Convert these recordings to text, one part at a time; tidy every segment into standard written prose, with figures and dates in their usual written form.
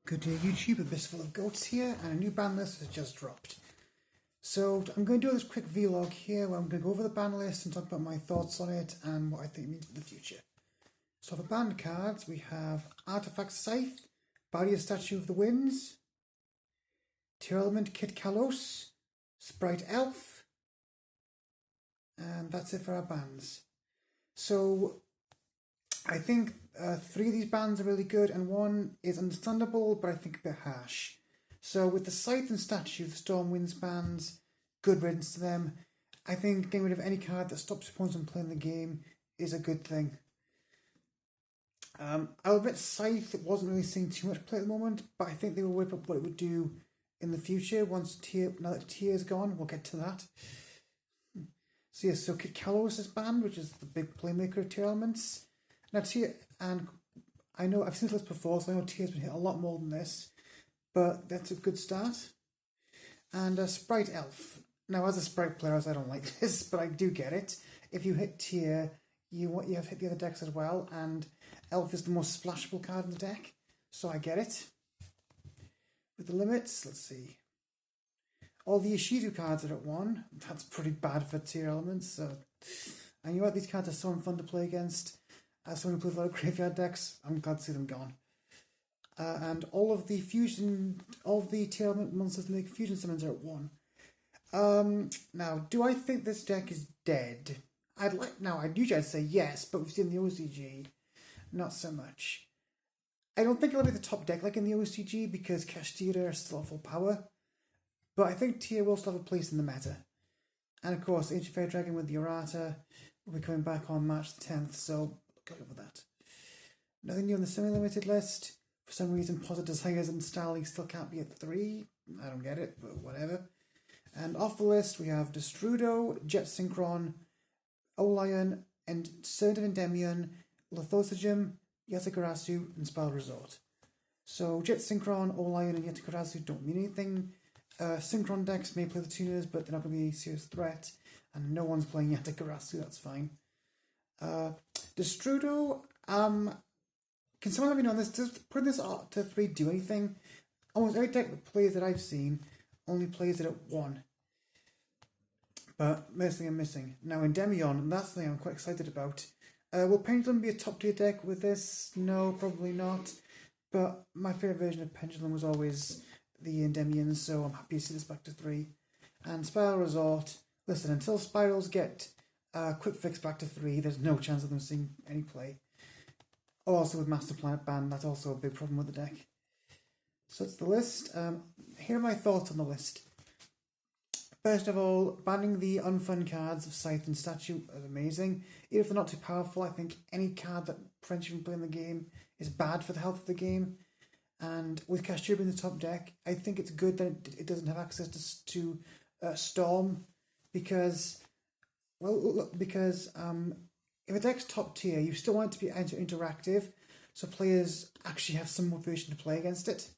Good day YouTube, a fistful of goats here, and a new ban list has just dropped. So I'm going to do this quick vlog here where I'm going to go over the ban list and talk about my thoughts on it and what I think it means for the future. So for banned cards we have Artifact Scythe, Barrier Statue of the Winds, Tier Element Kit Kalos, Sprite Elf, and that's it for our bans. So I think 3 of these bans are really good and 1 is understandable but I think a bit harsh. So with the Scythe and Statue, the Stormwinds bans, good riddance to them. I think getting rid of any card that stops opponents from playing the game is a good thing. I'll admit Scythe wasn't really seeing too much play at the moment, but I think they will whip up what it would now that Tier is gone, we'll get to that. So yeah, so Kit Kalos is banned, which is the big playmaker of Tier Elements. Now Tier, and I know I've seen this list before, so I know Tier's been hit a lot more than this, but that's a good start. And Sprite Elf. Now as a Sprite player, I don't like this, but I do get it. If you hit Tier, you have to hit the other decks as well, and Elf is the most splashable card in the deck, so I get it. With the limits, let's see. All the Yugioh cards are at 1. That's pretty bad for Tier Elements. So, and you know what? These cards are so fun to play against. As someone who plays a lot of graveyard decks, I'm glad to see them gone. And all of the Tier Element monsters that make fusion summons are at 1. Now, do I think this deck is dead? I'd usually say yes, but we've seen the OCG, not so much. I don't think it'll be the top deck like in the OCG because Kashtira is still at full power, but I think Tier will still have a place in the meta. And of course, Ancient Fairy Dragon with the Errata will be coming back on March the 10th, so look out for that. Nothing new on the semi-limited list. For some reason, Positive Desires and Starling still can't be at 3. I don't get it, but whatever. And off the list, we have Destrudo, Jet Synchron, Olion, and Servant of Endymion, Lithosagem, Yatakarasu, and Spell Resort. So Jet Synchron, Olion, and Yatakarasu don't mean anything. Synchron decks may play the tuners, but they're not going to be a serious threat, and no one's playing Yatakarasu, that's fine. Destrudo, can someone let me know on this? Does putting this to 3 do anything? Almost every deck that plays that I've seen only plays it at 1. But mostly I'm missing. Now Endymion, that's the thing I'm quite excited about. Will Pendulum be a top tier deck with this? No, probably not. But my favourite version of Pendulum was always the Endymion, so I'm happy to see this back to 3. And Spiral Resort, listen, until Spirals get Quick Fix back to 3, there's no chance of them seeing any play. Also with Master Planet ban, that's also a big problem with the deck. So that's the list. Here are my thoughts on the list. First of all, banning the unfun cards of Scythe and Statue is amazing. Even if they're not too powerful, I think any card that prevents you from playing the game is bad for the health of the game. And with Kashtira being the top deck, I think it's good that it doesn't have access to Storm, because if a deck's top tier, you still want it to be interactive, so players actually have some motivation to play against it.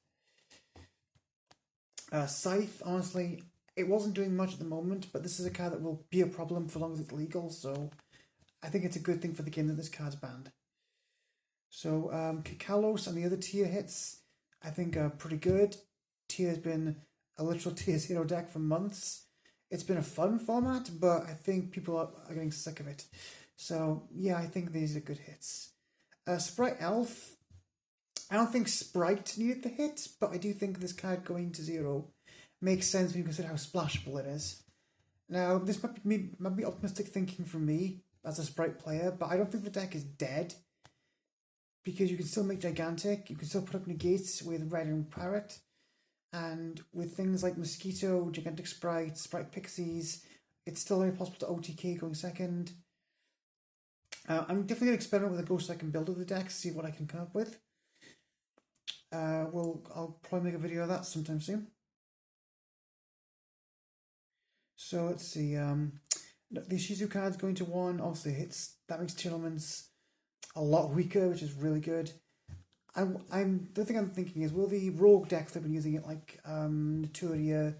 Scythe, honestly, it wasn't doing much at the moment, but this is a card that will be a problem for as long as it's legal, so I think it's a good thing for the game that this card's banned. So Kit Kalos and the other tier hits, I think are pretty good. Tier's been a literal tier 0 deck for months. It's been a fun format, but I think people are getting sick of it. So yeah, I think these are good hits. Sprite Elf, I don't think Sprite needed the hit, but I do think this card going to 0 makes sense when you consider how splashable it is. Now, this might be optimistic thinking from me as a Sprite player, but I don't think the deck is dead, because you can still make Gigantic, you can still put up negates with Red and Parrot, and with things like Mosquito, Gigantic Sprite, Sprite Pixies, it's still very possible to OTK going second. I'm definitely going to experiment with a Ghost Second build of the deck, see what I can come up with. I'll probably make a video of that sometime soon. So let's see, the Yugioh card's going to 1, obviously hits, that makes Tier Elements a lot weaker, which is really good. The thing I'm thinking is, will the rogue decks that have been using it, like Naturia,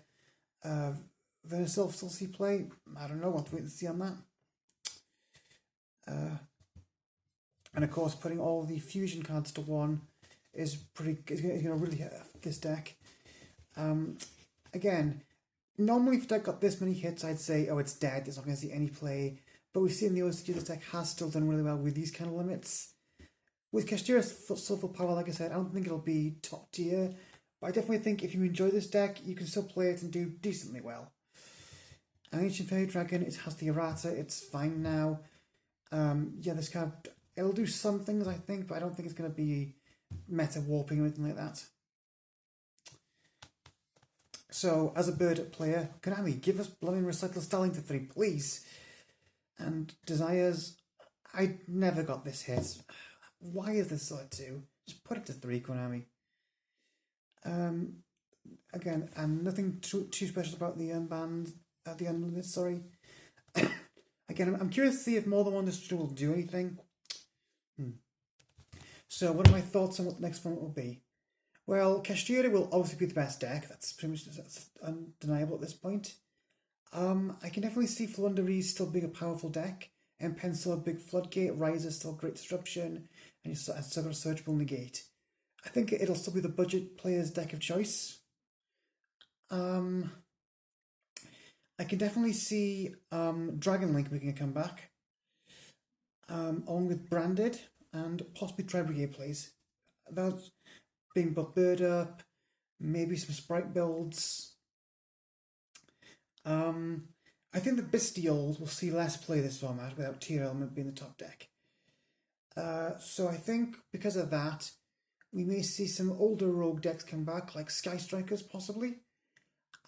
Venusilf, still see play? I don't know, we'll have to wait and see on that. And of course, putting all the fusion cards to 1 is going to really hit this deck. Again, normally if a deck got this many hits, I'd say, oh, it's dead, it's not going to see any play. But we've seen the OCG, this deck has still done really well with these kind of limits. With Kashtira's still full power, like I said, I don't think it'll be top tier. But I definitely think if you enjoy this deck, you can still play it and do decently well. An Ancient Fairy Dragon, it has the errata, it's fine now. Yeah, this card, it'll do some things, I think, but I don't think it's going to be meta warping or anything like that. So, as a bird player, Konami, give us blooming Recycle Styling for 3, please. And Desires, I never got this hit. Why is this still at 2? Just put it to 3, Konami. Again, and nothing too special about the unbanned, the unlimited, sorry. Again, I'm curious to see if more than one distributor will do anything. So, what are my thoughts on what the next format will be? Well, Kashtira will obviously be the best deck. That's pretty much that's undeniable at this point. I can definitely see Flunderies still being a powerful deck, and Pen still a big floodgate, Riser still great disruption, and you still got a searchable negate. I think it'll still be the budget player's deck of choice. I can definitely see Dragon Link making a comeback, along with Branded and possibly Tri Brigade plays. That's being both Bird Up, maybe some Sprite builds. I think the Bestials will see less play this format without Tier Element being the top deck. So I think because of that, we may see some older rogue decks come back, like Sky Strikers possibly.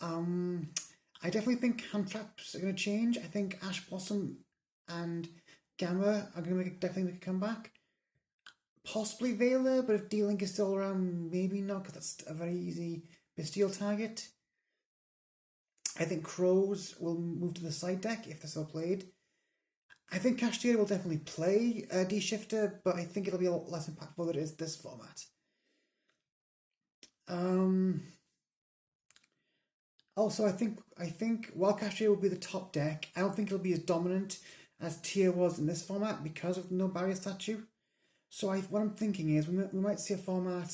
I definitely think Hand Traps are going to change. I think Ash Blossom and Gamma are going to definitely make a comeback. Possibly Veiler, but if D-Link is still around, maybe not, because that's a very easy Bestial target. I think Crows will move to the side deck if they're still played. I think Kashtira will definitely play D-Shifter, but I think it'll be a lot less impactful than it is this format. Also, I think while Kashtira will be the top deck, I don't think it'll be as dominant as Tier was in this format because of no barrier statue. So what I'm thinking is we might see a format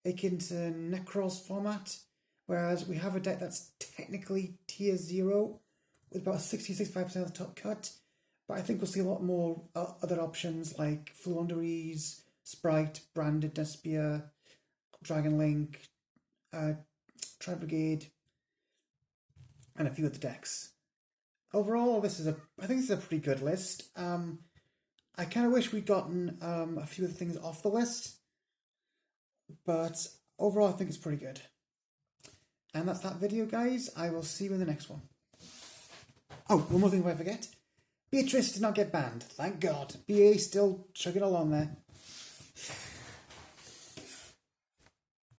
akin to Necros format, whereas we have a deck that's technically Tier 0 with about 60-65% of the top cut, but I think we'll see a lot more other options like Flunderies, Sprite, Branded Despia, Dragon Link, Tri Brigade, and a few other decks. Overall, I think this is a pretty good list. I kind of wish we'd gotten a few of the things off the list, but overall I think it's pretty good. And that's that video, guys. I will see you in the next one. Oh, one more thing if I forget. Beatrice did not get banned. Thank God. BA still chugging along there.